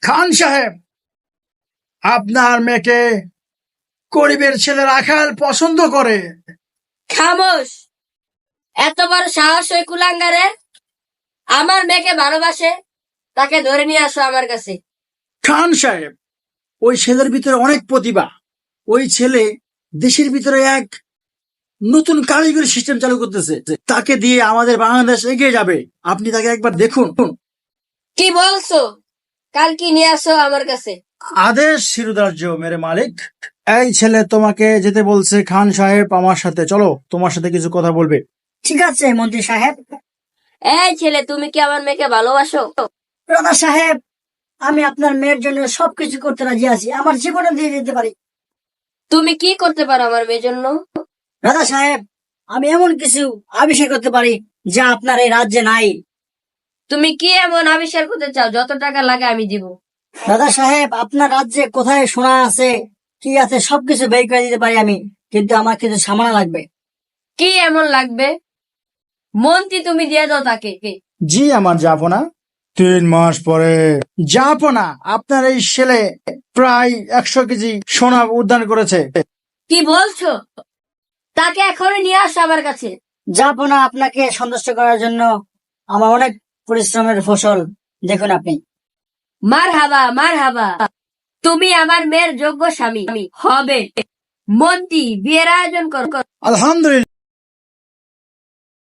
খান সাহেব, আপনার মেয়েকে গরিবের ছেলে রাখাল পছন্দ করে। খামোশ! এত বড় সাহস ওই কুলাঙ্গারের! আমার মেয়েকে ভালোবাসে, তাকে ধরে নিয়ে আসো আমার কাছে। খান সাহেব, ওই ছেলের ভিতরে অনেক প্রতিভা। ওই ছেলে দেশের ভিতরে এক নতুন কারিগরি সিস্টেম চালু করতেছে, তাকে দিয়ে আমাদের বাংলাদেশ এগিয়ে যাবে। আপনি তাকে একবার দেখুন। কি বলছো? কাল কি নিয়ে আসো আমার কাছে? আদেশ শিরোধার্য মেরে মালিক। এই ছেলে তোমাকে যেতে বলছে। খান সাহেব, আমার সাথে চলো, তোমার সাথে কিছু কথা বলবে। ঠিক আছে মন্ত্রী সাহেব। এই ছেলে, তুমি কি আমার মেয়েকে ভালোবাসো? রাজা সাহেব, আমি আপনার মেয়ের জন্য সবকিছু করতে রাজি আছি, আমার জীবনে দিয়ে দিতে পারি। তুমি কি করতে পারো আমার মেয়ের জন্য? রাজা সাহেব, আমি এমন কিছু আবিষ্কার করতে পারি যা আপনার এই রাজ্যে নাই। তুমি কি এমন আবিষ্কার করতে চাও? যত টাকা লাগে আমি দিব। রাজা সাহেব, আপনার রাজ্যে কোথায় সোনা আছে, কি আছে, সবকিছু বের করে দিতে পারি আমি, কিন্তু আমার কিছু সামান লাগবে। কি এমন লাগবে? মন্ত্রী, তুমি দিয়ে দাও তাকে। জি আমার জাফনা। 3 মাস পরে জাফনা, আপনার এই ছেলে প্রায় 100 কেজি সোনা উদ্ধার করেছে। কি বলছো? তাকে এখনই নিয়ে আসো আমার কাছে। যাবো না, আপনাকে সন্তুষ্ট করার জন্য আমার অনেক পরিশ্রমের ফসল। দেখুন আপনি। মার হাবা, মার হাবা, তুমি আমার মেয়ের যোগ্য স্বামী হবে। মন্ত্রী, বিয়ের আয়োজন কর। আলহামদুলিল্লাহ।